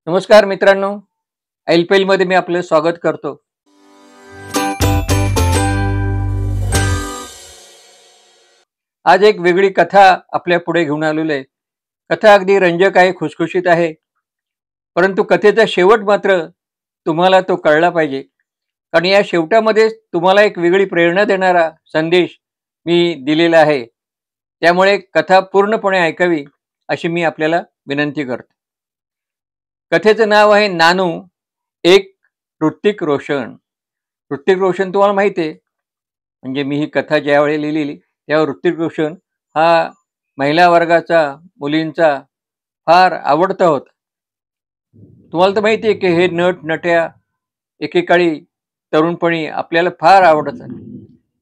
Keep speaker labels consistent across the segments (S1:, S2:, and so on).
S1: नमस्कार मित्रांनो, एल मध्ये मी आपलं स्वागत करतो. आज एक वेगळी कथा आपल्या पुढे घेऊन आलेलो आहे. कथा अगदी रंजक आहे, खुसखुशीत आहे. परंतु कथेचा शेवट मात्र तुम्हाला तो कळला पाहिजे. कारण या शेवटामध्ये तुम्हाला एक वेगळी प्रेरणा देणारा संदेश मी दिलेला आहे. त्यामुळे कथा पूर्णपणे ऐकावी अशी मी आपल्याला विनंती करतो. कथेचं नाव आहे नानू एक ऋतिक रोशन. ऋतिक रोशन तुम्हाला माहिती आहे, म्हणजे मी ही कथा ज्यावेळी लिहिलेली त्यावर ऋतिक रोशन हा महिला वर्गाचा, मुलींचा फार आवडता होता. तुम्हाला तर माहिती आहे की हे नट नट्या एकेकाळी तरुणपणी आपल्याला फार आवडतात.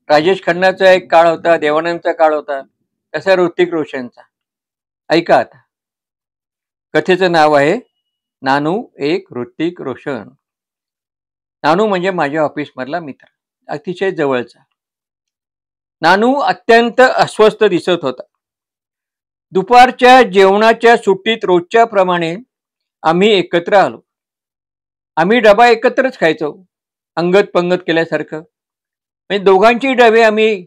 S1: राजेश खन्नाचा एक काळ होता, देवानंदचा काळ होता, तसा ऋतिक रोशनचा. ऐका आता, कथेचं नाव आहे नानू एक ऋतिक रोशन. नानू म्हणजे माझ्या ऑफिसमधला मित्र, अतिशय जवळचा. नानू अत्यंत अस्वस्थ दिसत होता. दुपारच्या जेवणाच्या सुट्टीत रोजच्या प्रमाणे आम्ही एकत्र आलो. आम्ही डबा एकत्रच खायचो, अंगत पंगत केल्यासारखं. म्हणजे दोघांची डबे आम्ही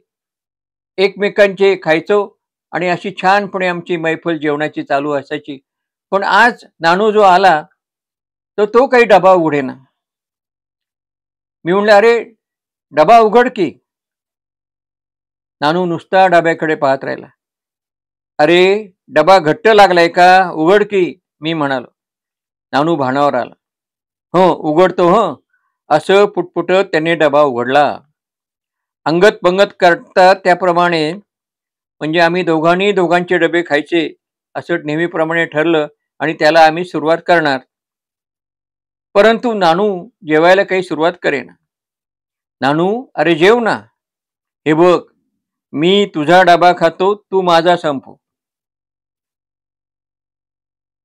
S1: एकमेकांचे खायचो आणि अशी छानपणे आमची मैफल जेवणाची चालू असायची. पण आज नानू जो आला तर तो काही डबा उघडेना. मी म्हणलं, अरे डबा उघड की. नानू नुसता डब्याकडे पाहत राहिला. अरे डबा घट्ट लागलाय का, उघड की, मी म्हणालो. नानू भानावर आला. हो उघडतो हो, असं पुटपुटत त्याने डबा उघडला. अंगत पंगत करतात त्याप्रमाणे, म्हणजे आम्ही दोघांचे डबे खायचे असं नेहमीप्रमाणे ठरलं आणि त्याला आम्ही सुरुवात करणार. परंतु नानू जेवायला काही सुरुवात करेना. नानू, अरे जेव ना. हे बघ, मी तुझा डबा खातो, तू माझा संपव.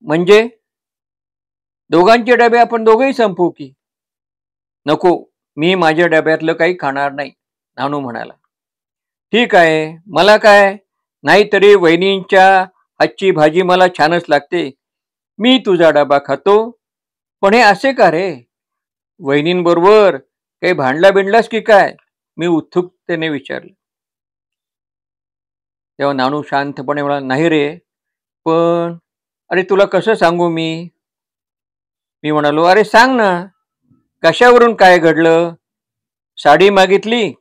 S1: म्हणजे दोघांचे डबे आपण दोघेही संपवू की. नको, मी माझ्या डब्यातलं काही खाणार नाही, नानू म्हणाला. ठीक आहे, मला काय, नाहीतरी वहिनींच्या हातची भाजी मला छानच लागते. मी तुझा डबा खातो. पण हे असे का रे, वहिनींबरोबर काही भांडला बिंडलास की काय, मी उत्सुकतेने विचारलं. तेव्हा नानू शांतपणे म्हणाला, नाही रे, पण अरे तुला कसं सांगू मी. मी म्हणालो, अरे सांग ना, कशावरून काय घडलं. साडी मागितली,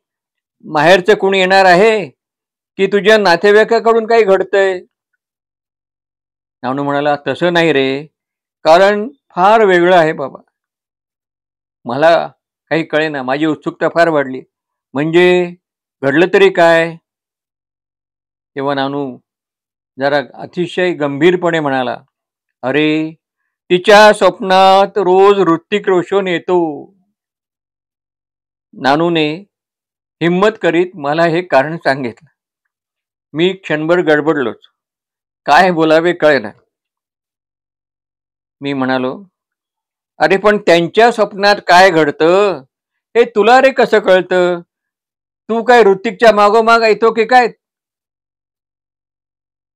S1: माहेरचं कोणी येणार आहे, की तुझ्या नातेवाईकाकडून काही घडतंय. नानू म्हणाला, तसं नाही रे, कारण फार वेगळं आहे बाबा. मला काही कळेना, माझी उत्सुकता फार वाढली. म्हणजे घडलं तरी काय. तेव्हा नानू जरा अतिशय गंभीरपणे म्हणाला, अरे तिच्या स्वप्नात रोज ऋतिक रोशन येतो. नानूने हिम्मत करीत मला हे कारण सांगितलं. मी क्षणभर गडबडलोच, काय बोलावे कळेना. मी म्हणालो, अरे पण त्यांच्या स्वप्नात काय घडतं हे तुला रे कसं कळतं. तू काय ऋतिकच्या मागोमाग येतो की काय.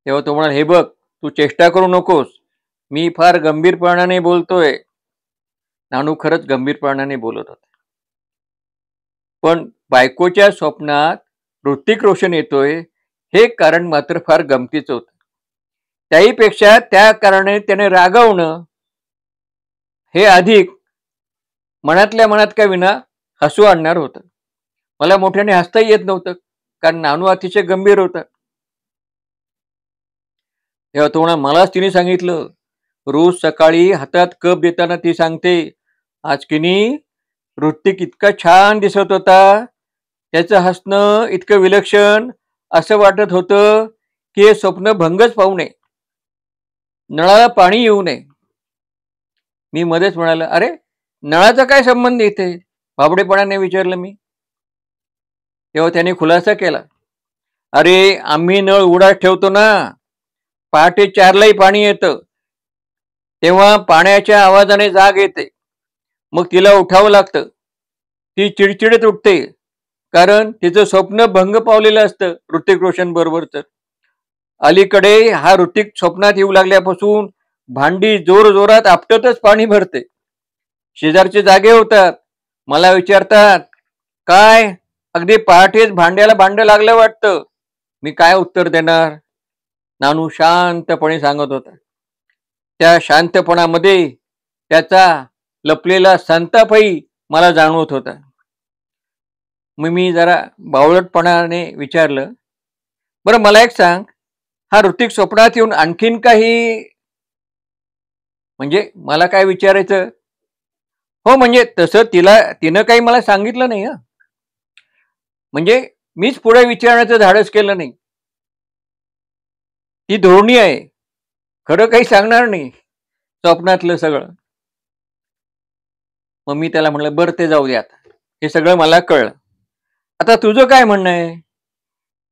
S1: तेव्हा तो म्हणाला, हे बघ, तू चेष्टा करू नकोस, मी फार गंभीरपणाने बोलतोय. नानू खरंच गंभीरपणाने बोलत होता. पण बायकोच्या स्वप्नात ऋतिक रोशन येतोय हे कारण मात्र फार गमतीचं होतं. त्याहीपेक्षा त्या कारणाने त्याने रागावणं हे अधिक मनातल्या मनात का विना हसू आणणार होतं. मला मोठ्याने हसताही येत नव्हतं, कारण नानू अतिशय गंभीर होता. तेव्हा तो म्हणा, मलाच तिने सांगितलं, रोज सकाळी हातात कप देताना ती सांगते, आज किनी ऋतिक इतका छान दिसत होता, त्याचं हसणं इतकं विलक्षण, असं वाटत होतं की हे स्वप्न भंगच पाहू नये, नळाला पाणी येऊ नये. मी मध्येच म्हणाला, अरे नळाचा काय संबंध इथे, भाबडेपणाने विचारलं मी. तेव्हा त्याने खुलासा केला, अरे आम्ही नळ उघडाच ठेवतो ना, पहाटे 4लाही पाणी येतं, तेव्हा पाण्याच्या आवाजाने जाग येते, मग तिला उठावं लागतं. ती चिडचिडत उठते, कारण तिचं स्वप्न भंग पावलेलं असतं ऋतिक रोशन बरोबरच. अलीकडे हा ऋतिक स्वप्नात येऊ लागल्यापासून भांडी जोर जोरात आपटतच पाणी भरते. शेजारचे जागे होतात, मला विचारतात, काय अगदी पहाटेच भांड्याला भांड लागलं वाटतं. मी काय उत्तर देणार? नानू शांतपणे सांगत होता. त्या शांतपणामध्ये त्याचा लपलेला संतापही मला जाणवत होता. मग मी जरा बावळटपणाने विचारलं, बरं मला एक सांग, हा ऋतिक स्वप्नात येऊन आणखीन काही, म्हणजे मला काय विचारायचं? हो, म्हणजे तसं तिनं काही मला सांगितलं नाही. म्हणजे मीच पुढे विचारण्याचं धाडस केलं नाही. ती धोरणी आहे, खरं काही सांगणार नाही स्वप्नातलं सगळं. मग मी त्याला म्हणलं, बरं ते जाऊ दे, आता हे सगळं मला कळलं. आता तुझं काय म्हणणं आहे?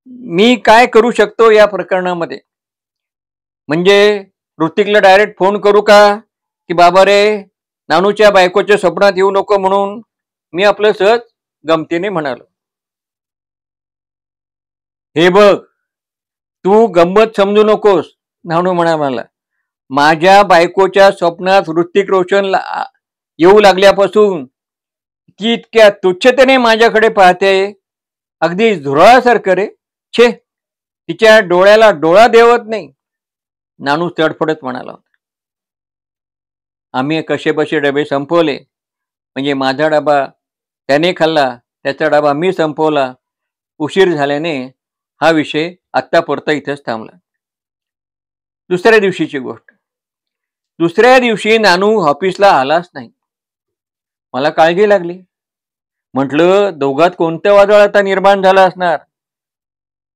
S1: मी काय करू शकतो या प्रकरणामध्ये? म्हणजे ऋतिकला डायरेक्ट फोन करू का, की बाबा रे नानूच्या बायकोच्या स्वप्नात येऊ नको म्हणून मी आपलं सहज गमतीने म्हणालो. हे बघ, तू गंमत समजू नकोस, नानू म्हणाला. माझ्या बायकोच्या स्वप्नात ऋतिक रोशन येऊ लागल्यापासून ती इतक्या तुच्छतेने माझ्याकडे पाहते, अगदी झुरळासारखं रे. छे, तिच्या डोळ्याला डोळा देवत नाही, नानू तडफडत म्हणाला. आम्ही कसेबसे डबे संपवले. म्हणजे माझा डबा त्याने खाल्ला, त्याचा डबा मी संपवला. उशीर झाल्याने हा विषय आत्तापुरता इथंच थांबला. दुसऱ्या दिवशीची गोष्ट. दुसऱ्या दिवशी नानू ऑफिसला आलाच नाही. मला काळजी लागली. म्हटलं दोघात कोणतं वादळ आता निर्माण झालं असणार.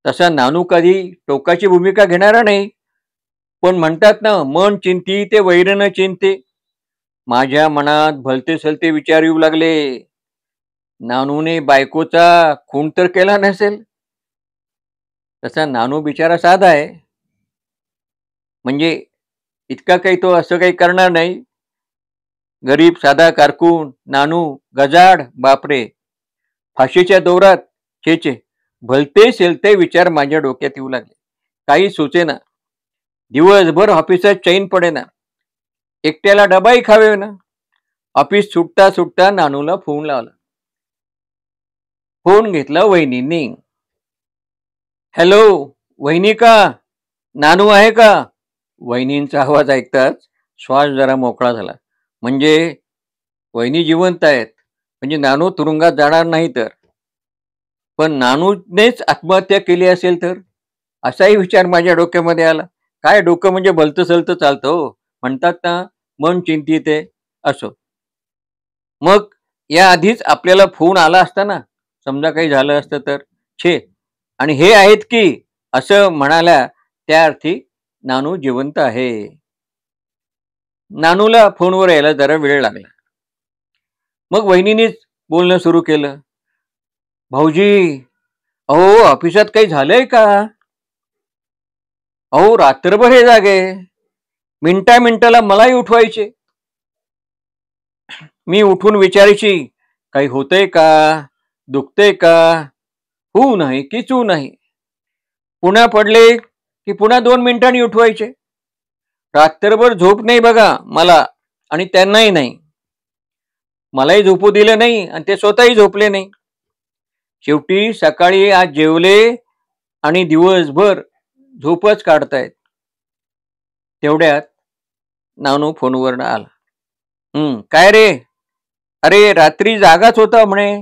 S1: तसा नानू कधी टोकाची भूमिका घेणारा नाही, पण म्हणतात ना, मन चिंती ते वैर न चिंते. माझ्या मनात भलते सलते विचार येऊ लागले. नानूने बायकोचा खून तर केला नसेल. तसा नानू बिचारा साधा आहे, म्हणजे इतका काही तो असं काही करणार नाही. गरीब साधा कारकून नानू गजाड, बापरे. फाशीच्या दोरात छेचे भलते सेलते विचार माझ्या डोक्यात येऊ लागले. काही सुचेना. दिवसभर ऑफिसात चैन पडेना, एकट्याला डबाही खावे ना. ऑफिस सुटता सुटता नानूला फोन लावला. फोन घेतला वहिनींनी. हॅलो वहिनी का? नानू आहे का? वहिनींचा आवाज ऐकताच श्वास जरा मोकळा झाला. म्हणजे वहिनी जिवंत आहेत, म्हणजे नानू तुरुंगात जाणार नाही तर. पण नानूनेच आत्महत्या केली असेल तर, असाही विचार माझ्या डोक्यामध्ये आला. काय डोकं म्हणजे भलतं सलतं चालतं हो. म्हणतात ना, मन चिंतित आहे असो. मग या आधीच आपल्याला फोन आला असता ना, समजा काही झालं असतं तर. छे, आणि हे आहेत की असं म्हणाल्या त्या अर्थी नानू जिवंत आहे. नानूला फोनवर यायला जरा वेळ लागला. मग वहिनीनेच बोलणं सुरू केलं. भाऊजी, अहो ऑफिसात काही झालंय का? अहो रात्रभर हे जागे, मिनिटा मिनिटाला मलाही उठवायचे. मी उठून विचारायची, काही होतंय का, दुखतंय का, होऊ नाही की चू नाही. पुन्हा पडले की पुन्हा 2 मिनिटांनी उठवायचे. रात्रभर झोप नाही बघा मला, आणि त्यांनाही नाही. मलाही झोपू दिलं नाही आणि ते स्वतःही झोपले नाही. शेवटी सकाळी आज जेवले आणि दिवसभर झोपच काढतायत. तेवढ्यात नानू फोनवरनं आला. काय रे? अरे रात्री जागाच होता म्हणे.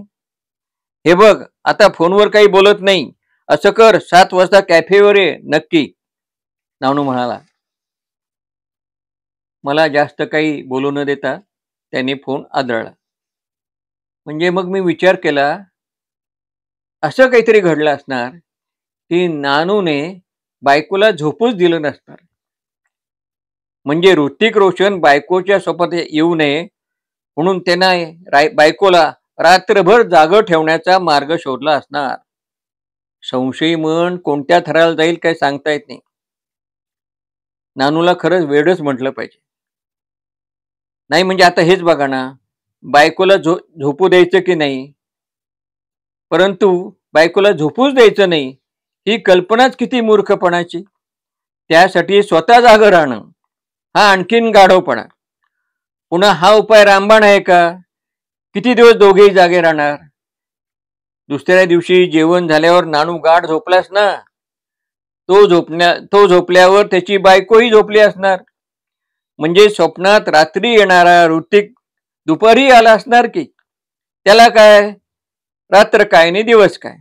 S1: हे बघ, आता फोनवर काही बोलत नाही. असं कर, 7 वाजता कॅफेवर ये नक्की, नानू म्हणाला. मला जास्त काही बोलू न देता त्याने फोन आदळला. म्हणजे मग मी विचार केला, असं काहीतरी घडलं असणार की नानूने बायकोला झोपूच दिलं नसणार. म्हणजे ऋतिक रोशन बायकोच्या स्वप्नात येऊ नये म्हणून त्यांना बायकोला रात्रभर जागं ठेवण्याचा मार्ग शोधला असणार. संशयी मन कोणत्या थराला जाईल काय सांगता येत नाही. नानूला खरंच वेडच म्हटलं पाहिजे. नाही म्हणजे आता हेच बघा ना, बायकोला झोपू द्यायचं की नाही, परंतु बायकोला झोपूच द्यायचं नाही ही कल्पनाच किती मूर्खपणाची. त्यासाठी स्वतः जागं राहणं, हा आणखीन गाढवपणा. पुन्हा हा उपाय रामबाण आहे का? किती दिवस दोघेही जागे राहणार? दुसऱ्या दिवशी जेवण झाल्यावर नानू गाढ झोपलास ना. तो झोपल्यावर त्याची बायकोही झोपली असणार. म्हणजे स्वप्नात रात्री येणारा ऋतिक दुपारी आला असणार की. त्याला काय रात्र काय आणि दिवस काय.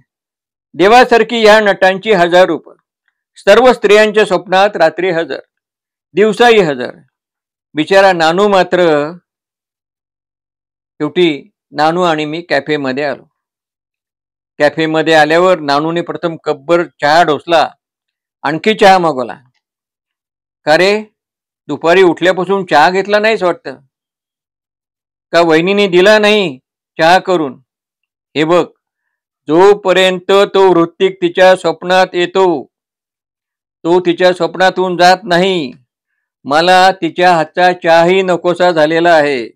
S1: देवासारखी ह्या नटांची 1000 रूप. सर्व स्त्रियांच्या स्वप्नात रात्री हजर, दिवसाही हजर. बिचारा नानू मात्र. शेवटी नानू आणि मी कॅफेमध्ये आलो. कॅफेमध्ये आल्यावर नानूने प्रथम कपभर चहा ढोसला, आणखी चहा मागवला. का रे, दुपारी उठल्यापासून चहा घेतला नाहीस वाटतं? का वहिनीने दिला नाही चहा करून? हे बघ, जोपर्यंत तो ऋतिक तिच्या स्वप्नात येतो, तो तिच्या स्वप्नातून जात नाही, मला तिच्या हातचा चहाही नकोसा झालेला आहे.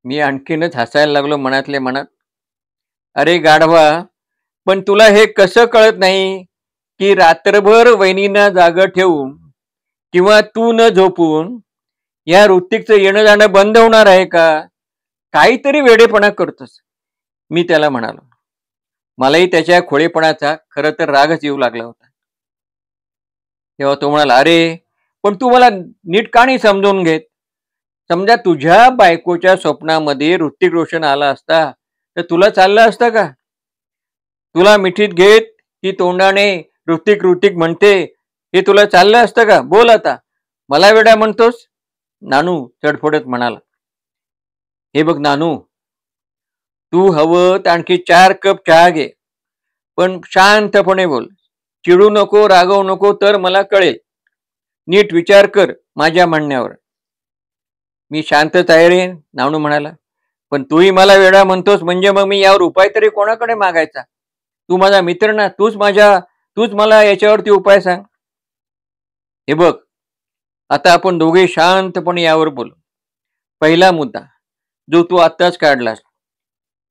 S1: मी आणखीनच हसायला लागलो मनातल्या मनात. अरे गाढवा, पण तुला हे कसं कळत नाही की रात्रभर वहिनींना जाग ठेवून किंवा तू न झोपून या ऋतिकचं येणं जाणं बंद होणार आहे का? काहीतरी वेडेपणा करतोस, मी त्याला म्हणालो. मलाही त्याच्या खोळेपणाचा खरं तर रागच येऊ लागला होता. तेव्हा तो म्हणाला, अरे पण तू मला नीट का नाही समजून घेत? समजा तुझ्या बायकोच्या स्वप्नामध्ये ऋतिक रोशन आला असता तर तुला चाललं असतं का? तुला मिठीत घेत ती तोंडाने ऋतिक ऋतिक म्हणते, हे तुला चाललं असतं का? बोल आता, मला वेडा म्हणतोस? नानू चडफडत म्हणाला. हे बघ नानू, तू हवं तर आणखी 4 कप चहा घे, पण शांतपणे बोल. चिडू नको, रागवू नको, तर मला कळेल. नीट विचार कर माझ्या म्हणण्यावर. मी शांतच आहे रे, नानू म्हणाला. पण तूही मला वेडा म्हणतोस म्हणजे मग मी यावर उपाय तरी कोणाकडे मागायचा? तू माझा मित्र ना, तूच मला याच्यावरती उपाय सांग. हे बघ, आता आपण दोघे शांतपणे यावर बोलू. पहिला मुद्दा जो तू आत्ताच काढलास,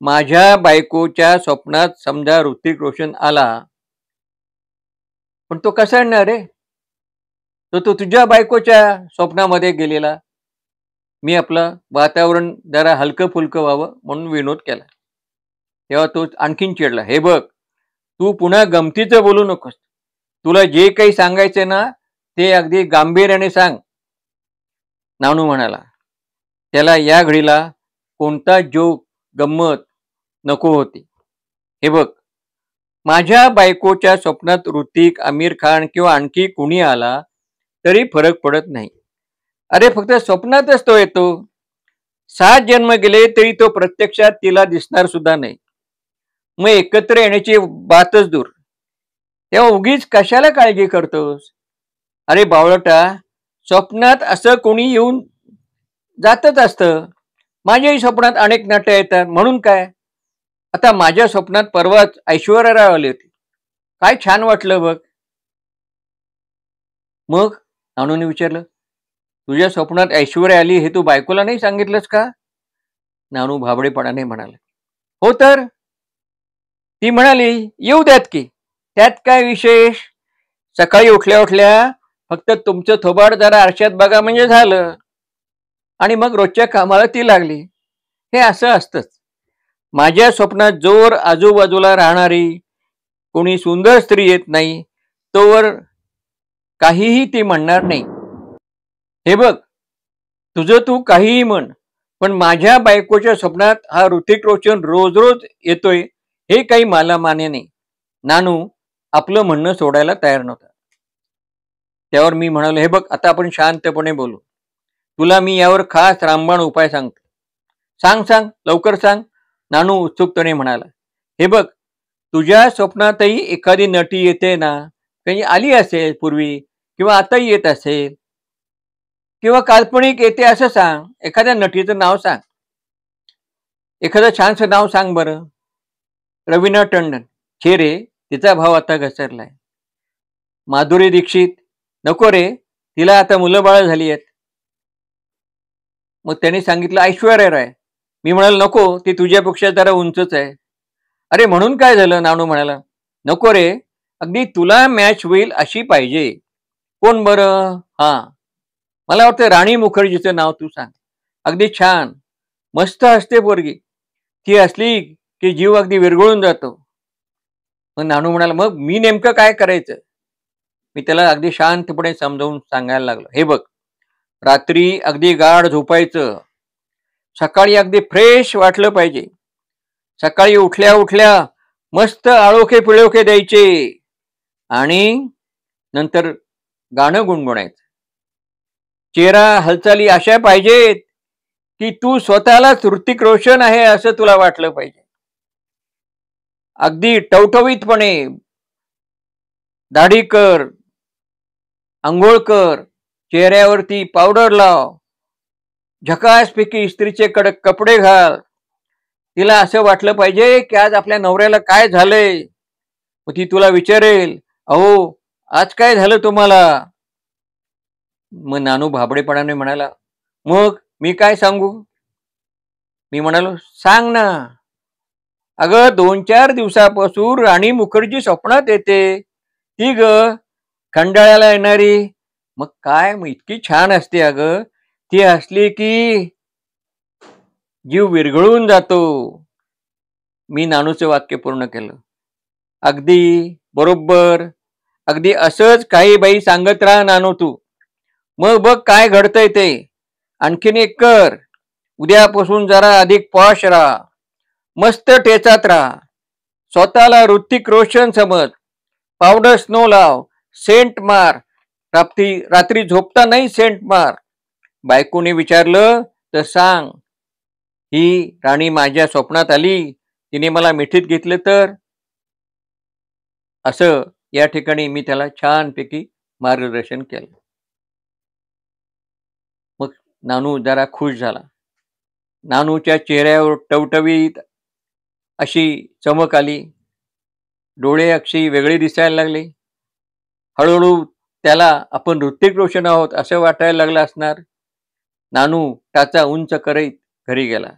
S1: माझ्या बायकोच्या स्वप्नात समजा ऋतिक रोशन आला, पण तो कसा येणार रे? तो तुझ्या बायकोच्या स्वप्नामध्ये गेलेला. मी आपलं वातावरण जरा हलकं फुलकं व्हावं म्हणून विनोद केला. तेव्हा तो आणखीन चिडला. हे बघ, तू पुन्हा गमतीचं बोलू नकोस. तुला जे काही सांगायचे ना ते अगदी गांभीर्याने सांग, नानू म्हणाला. त्याला या घडीला कोणता जोक गंमत नको होती. हे बघ, माझ्या बायकोच्या स्वप्नात ऋतिक, आमिर खान किंवा आणखी कुणी आला तरी फरक पडत नाही. अरे फक्त स्वप्नातच तो येतो. 7 जन्म गेले तरी तो प्रत्यक्षात तिला दिसणार सुद्धा नाही. मग एकत्र येण्याची बातच दूर. तेव्हा उगीच कशाला काळजी करतोस? अरे बावळटा, स्वप्नात असं कोणी येऊन जातच असतं. माझ्याही स्वप्नात अनेक नाट्य येतात, म्हणून काय? आता माझ्या स्वप्नात परवाच ऐश्वर्या राय आली होती. काय छान वाटलं बघ. मग नानूने विचारलं, तुझ्या स्वप्नात ऐश्वर्या आली हे तू बायकोला नाही सांगितलंस का? नानू भाबडेपणाने म्हणाले, हो तर. ती म्हणाली, येऊ द्यात की, त्यात काय विशेष? सकाळी उठल्या उठल्या फक्त तुमचं थोबाड जरा आरशात बघा म्हणजे झालं, आणि मग रोजच्या कामाला ती लागली. हे असं असतंच. माझ्या स्वप्नात जोर आजूबाजूला राहणारी कोणी सुंदर स्त्री येत नाही तोवर काहीही ती म्हणणार नाही. हे बघ, तुझं तू काहीही म्हण, पण माझ्या बायकोच्या स्वप्नात हा ऋतिक रोशन रोज रोज येतोय हे काही मला मान्य नाही. नानू आपलं म्हणणं सोडायला तयार नव्हता. त्यावर मी म्हणालो, हे बघ, आता आपण शांतपणे बोलू. तुला मी यावर खास रामबाण उपाय सांगतो. सांग सांग, लवकर सांग, नानू उत्सुकतेने म्हणाला. हे बघ, तुझ्या स्वप्नातही एखादी नटी येते ना, काही आली असेल पूर्वी किंवा आताही येत असेल, किंवा काल्पनिक येते असं सांग. एखाद्या नटीचं नाव सांग. एखादं छानसं नाव सांग बरं. रवीना टंडन. छे रे, तिचा भाव आता घसरलाय. माधुरी दीक्षित. नको रे, तिला आता मुलं बाळ झाली आहेत. मग त्यांनी सांगितलं ऐश्वर्या राय. मी म्हणाल नको, ती तुझ्यापेक्षा जरा उंचच आहे. अरे म्हणून काय झालं? नानू म्हणाला, नको रे, अगदी तुला मॅच होईल अशी पाहिजे. कोण बरं? हा, मला वाटतं राणी मुखर्जीचं नाव तू सांग. अगदी छान, मस्त असते पोरगी. ती असली की जीव अगदी विरघळून जातो. मग नानू म्हणाला, मग मी नेमकं काय करायचं? मी त्याला अगदी शांतपणे समजावून सांगायला लागलो, हे बघ, रात्री अगदी गाढ झोपायचं, सकाळी अगदी फ्रेश वाटलं पाहिजे. सकाळी उठल्या उठल्या मस्त आळोखे पिळोखे द्यायचे आणि नंतर गाणं गुणगुणायचं. चेहरा हालचाली अशा पाहिजेत की तू स्वतःलाच ऋतिक रोशन आहे असं तुला वाटलं पाहिजे. अगदी टवटवीतपणे दाढी कर, अंघोळ कर, चेहऱ्यावरती पावडर लाव, झकासपैकी इस्त्रीचे कडक कपडे घाल. तिला असं वाटलं पाहिजे की आज आपल्या नवऱ्याला काय झालंय. मग ती तुला विचारेल, अहो आज काय झालं तुम्हाला? मग नानू भाबडेपणाने म्हणाला, मग मी काय सांगू? मी म्हणालो, सांग ना. अगं 2-4 दिवसापासून राणी मुखर्जी स्वप्नात येते. ती ग खंडाळ्याला येणारी. मग काय, मग इतकी छान असते अगं. ती असली की जीव विरघळून जातो. मी नानूचं वाक्य पूर्ण केलं. अगदी बरोबर, अगदी असंच काही बाई सांगत राहा नानू तू. मग बघ काय घडतंय ते. आणखीन एक कर, उद्यापासून जरा अधिक पॉश राहा, मस्त टेचात राहा, स्वतःला ऋतिक रोशन समज, पावडर स्नो लाव, सेंट मार, रात्री झोपता नाही सेंट मार. बायकोने विचारलं तर सांग, ही राणी माझ्या स्वप्नात आली, तिने मला मिठीत घेतलं तर. असं या ठिकाणी मी त्याला छानपैकी मार्गदर्शन केलं. मग नानू जरा खुश झाला. नानूच्या चेहऱ्यावर टवटवीत अशी चमक आली, डोळे अक्षी वेगळे दिसायला लागले. हळूहळू त्याला आपण ऋतिक रोशन आहोत असं वाटायला लागलं असणार. नानू टाचा उंच करीत घरी गेला.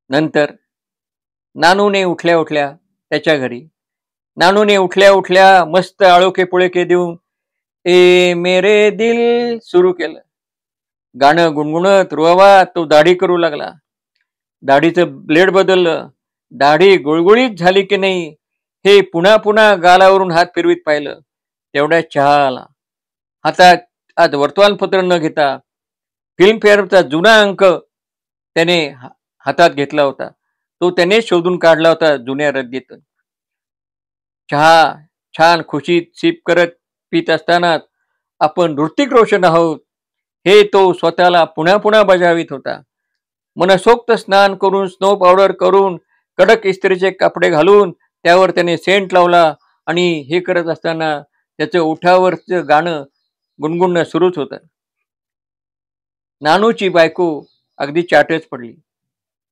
S1: नंतर नानूने उठल्या उठल्या त्याच्या घरी नानूने उठल्या उठल्या मस्त आळोखे पुळेखे देऊन ए मेरे दिल सुरू केलं. गाणं गुणगुणत रुवावात तो दाढी करू लागला. दाढीचं ब्लेड बदललं. दाढी गुळगुळीत झाली की नाही हे पुन्हा पुन्हा गालावरून हात फिरवीत पाहिलं. तेवढ्या चहा आला. हातात आज वर्तमानपत्र न घेता फिल्मफेअरचा जुना अंक त्याने हातात घेतला होता. तो त्याने शोधून काढला होता जुन्या रद्दीतून. चहा छान खुशीत सिप करत पित असतानाच आपण ऋतिक रोशन आहोत हे तो स्वतःला पुन्हा पुन्हा बजावित होता. मनसोक्त स्नान करून, स्नो पावडर करून, कडक इस्त्रीचे कपडे घालून त्यावर त्याने सेंट लावला आणि हे करत असताना त्याचं ओठावरचं गाणं गुणगुणणं सुरूच होतं. नानूची बायको अगदी चाटच पडली.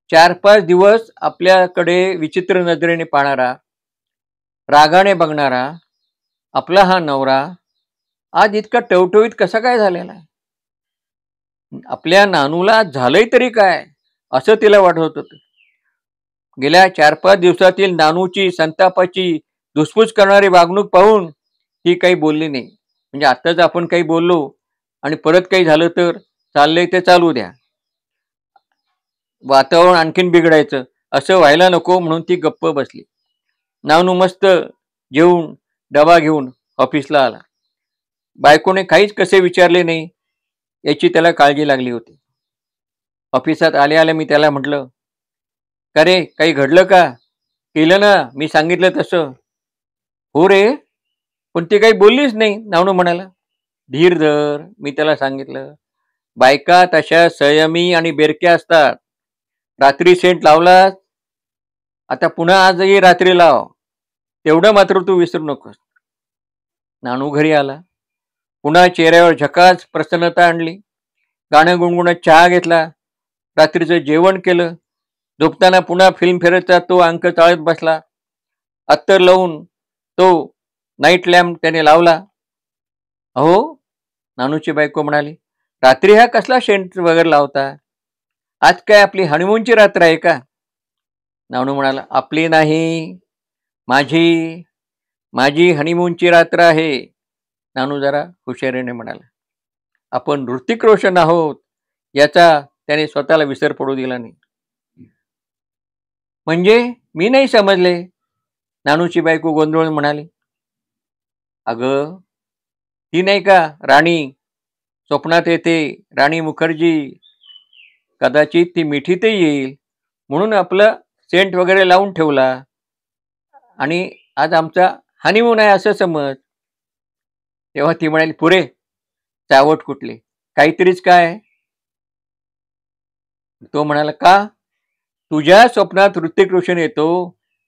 S1: 4-5 दिवस आपल्याकडे विचित्र नजरेने पाहणारा, रागाने बघणारा आपला हा नवरा आज इतका टवटवीत कसा काय झालेला आहे? आपल्या नानूला झालंय तरी काय असं तिला वाटत होतं. गेल्या 4-5 दिवसातील नानूची संतापाची धुसफूस करणारी वागणूक पाहून ती काही बोलली नाही. म्हणजे आताच आपण काही बोललो आणि परत काही झालं तर चाललंय ते चालू द्या, वातावरण आणखीन बिघडायचं असं व्हायला नको म्हणून ती गप्प बसली. नानू मस्त जेवून डबा घेऊन ऑफिसला आला. बायकोने काहीच कसे विचारले नाही याची त्याला काळजी लागली होती. ऑफिसात आले आले मी त्याला म्हटलं, का रे काही घडलं का? केलं ना मी सांगितलं तसं. हो रे, पण ती काही बोललीच नाही. नानू म्हणाला, धीर धर, मी त्याला सांगितलं. बायका तशा संयमी आणि बेरक्या असतात. रात्री सेंट लावलास, आता पुन्हा आजही रात्री लाव, तेवढं मात्र तू विसरू नकोस. नानू घरी आला. पुन्हा चेहऱ्यावर झकास प्रसन्नता आणली. गाणं गुणगुणत चहा घेतला, रात्रीचं जेवण केलं. झोपताना पुन्हा फिल्मफेअरचा तो अंक चाळत बसला. अत्तर लावून तो नाईट लॅम्प त्याने लावला. अहो, नानूची बायको म्हणाली, रात्री हा कसला सेंट वगैरे लावता? आज काय आपली हनीमूनची रात्र आहे का? नानू म्हणाला, आपली नाही, माझी हनीमूनची रात्र आहे. नानू जरा हुशारीने म्हणाला. आपण ऋतिक रोशन आहोत याचा त्याने स्वतःला विसर पडू दिला नाही. म्हणजे मी नाही समजले, नानूची बायको गोंधळून म्हणाली. अगं, ती नाही का राणी स्वप्नात येते, राणी मुखर्जी. कदाचित ती मिठीतही येईल म्हणून आपलं सेंट वगैरे लावून ठेवला आणि आज आमचा हनीमून आहे असं समज. तेव्हा ती म्हणाली, पुरे चावट कुठली, काहीतरीच काय. तो म्हणाला, का? तुझ्या स्वप्नात ऋतिक रोशन येतो,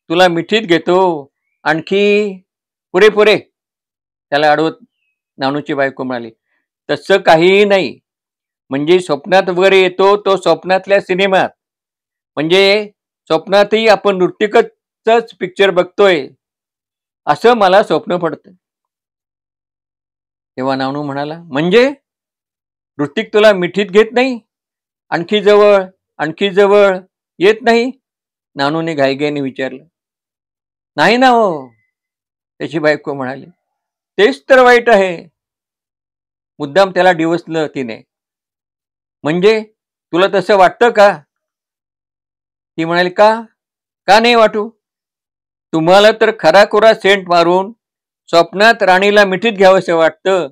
S1: तुला मिठीत घेतो, आणखी पुरे पुरे. त्याला अडवत नानूची बायको म्हणाली, तसं काहीही नाही. म्हणजे स्वप्नात वगैरे येतो तो स्वप्नातल्या सिनेमात, म्हणजे स्वप्नातही आपण ऋतिकच पिक्चर बघतोय असं मला स्वप्न पडतं. तेव्हा नानू म्हणाला, म्हणजे ऋतिक तुला मिठीत घेत नाही, आणखी जवळ आणखी जवळ येत नाही? नानूने घाईघाईने विचारलं. नाही ना हो, त्याची बायको म्हणाली. तेच तर वाईट आहे. मुद्दाम त्याला डिवचलं तिने. म्हणजे तुला तसं वाटतं का? ती म्हणाली, का का नाही वाटू? तुम्हाला तर खराखुरा सेंट मारून स्वप्नात राणीला मिठीत घ्यावंसं वाटतं,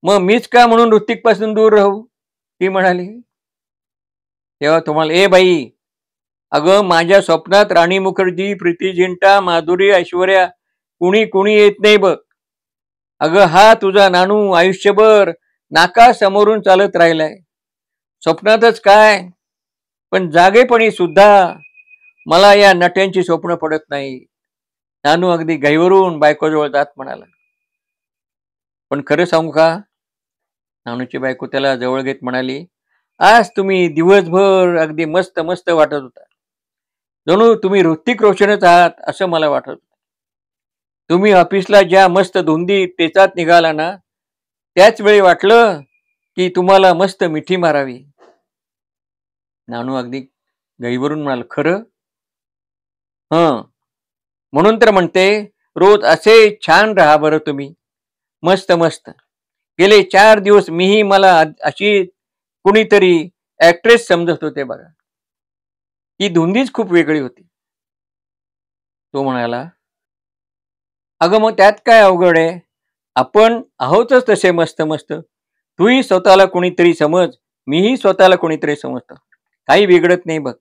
S1: मग मीच का म्हणून ऋतिक पासून दूर राहू? ती म्हणाली. तेव्हा तुम्हाला, ए बाई, अगं माझ्या स्वप्नात राणी मुखर्जी, प्रीती जिंटा, माधुरी, ऐश्वर्या कुणी कुणी येत नाही बघ. अगं हा तुझा नानू आयुष्यभर नाका समोरून चालत राहिलाय. स्वप्नातच काय, पण जागेपणी सुद्धा मला या नट्यांची स्वप्न पडत नाही. नानू अगदी घाईवरून बायकोजवळ जात म्हणाला. पण खरं सांगू का? नानूची बायको त्याला जवळ घेत म्हणाली, आज तुम्ही दिवसभर अगदी मस्त मस्त वाटत होता. जणू तुम्ही ऋतिक रोशनच आहात असं मला वाटत होतं. तुम्ही ऑफिसला ज्या मस्त धुंदी टेचात निघाला ना, त्याच वेळी वाटलं की तुम्हाला मस्त मिठी मारावी. नानू अगदी गईवरून म्हणाल, खरं? हं, म्हणून तर म्हणते, रोज असे छान राहा बरं तुम्ही, मस्त मस्त. गेले 4 दिवस मीही मला अशी कुणीतरी ऍक्ट्रेस समजत होते बघा. ही धुंदीच खूप वेगळी होती. तो म्हणाला, अगं मग त्यात काय अवघड आहे? आपण आहोतच तसे मस्त मस्त. तूही स्वतःला कोणीतरी समज, मीही स्वतःला कोणीतरी समजतो. काही बिघडत नाही बघ.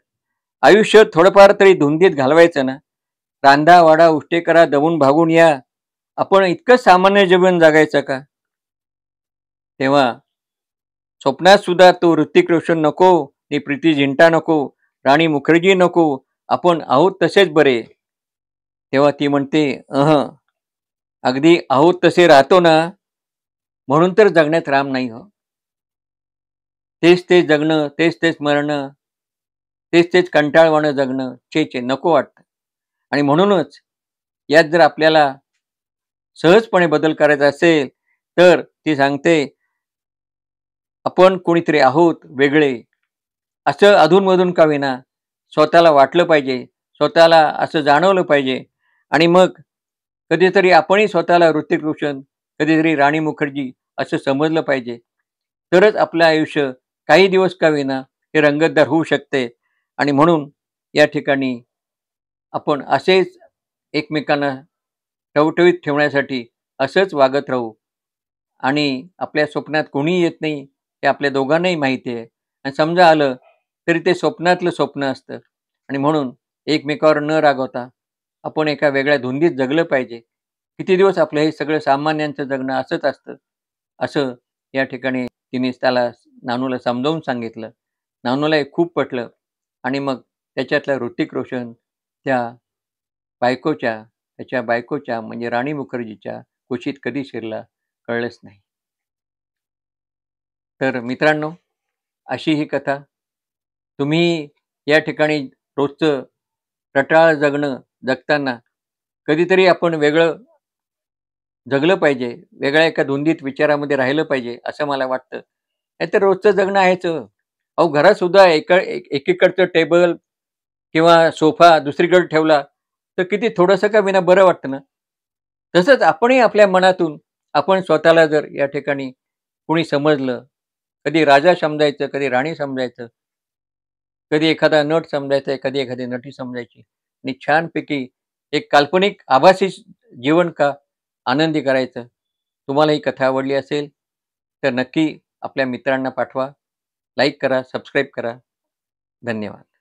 S1: आयुष्य थोडंफार तरी धुंदीत घालवायचं ना. रांधा वाडा उष्टे करा, दमून भागून या. आपण इतकं सामान्य जीवन जगायचं का? तेव्हा स्वप्नात सुद्धा तो ऋतिक रोशन नको, ती प्रीती जिंटा नको, राणी मुखर्जी नको, आपण आहोत तसेच बरे. तेव्हा ती म्हणते, अगदी आहोत तसे राहतो ना, म्हणून तर जगण्यात राम नाही हो. तेच तेच जगणं, तेच तेच मरणं, तेच तेच कंटाळवाणं जगणं, चे नको वाटतं. आणि म्हणूनच यात जर आपल्याला सहजपणे बदल करायचा असेल तर ती सांगते, आपण कोणीतरी आहोत वेगळे असं अधूनमधून का विना स्वतःला वाटलं पाहिजे, स्वतःला असं जाणवलं पाहिजे. आणि मग कधीतरी आपणही स्वतःला ऋतिक रोशन, कधीतरी राणी मुखर्जी असं समजलं पाहिजे. तरच आपलं आयुष्य काही दिवस का विना हे रंगतदार होऊ शकते. आणि म्हणून या ठिकाणी आपण असेच एकमेकांना टवटवीत ठेवण्यासाठी असंच वागत राहू. आणि आपल्या स्वप्नात कोणीही येत नाही हे आपल्या दोघांनाही माहिती आहे. आणि समजा आलं तरी ते स्वप्नातलं स्वप्न असतं. आणि म्हणून एकमेकावर न रागवता आपण एका वेगळ्या धुंदीत जगलं पाहिजे. किती दिवस आपलं हे सगळं सामान्यांचं जगणं असंच असतं, असं या ठिकाणी तिने त्याला नानूला समजावून सांगितलं. नानूला हे खूप पटलं. आणि मग त्याच्यातला ऋतिक रोशन त्याच्या बायकोच्या म्हणजे राणी मुखर्जीच्या कुशीत कधी शिरला कळलंच नाही. तर मित्रांनो, अशी ही कथा. तुम्ही या ठिकाणी रोजचं रटाळ जगताना कधीतरी आपण वेगळं जगलं पाहिजे, वेगळ्या एका धुंदीत विचारामध्ये राहिलं पाहिजे असं मला वाटतं. नाहीतर रोजचं जगणं आहेच. अहो घरात सुद्धा एकीकडचं टेबल किंवा सोफा दुसरीकडे ठेवला तर किती थोडंसं का विना बरं वाटतं ना. तसंच आपणही आपल्या मनातून आपण स्वतःला जर या ठिकाणी कोणी समजलं, कधी राजा समजायचं, कधी राणी समजायचं, कधी एखादा नट समजायचा, कधी एखादी नटी समजायची आणि छानपैकी एक काल्पनिक आभासी जीवन का आनंदी करायचं. तुम्हाला ही कथा आवडली असेल, तर नक्की आपल्या मित्रांना पाठवा. लाईक करा, सबस्क्राईब करा. धन्यवाद.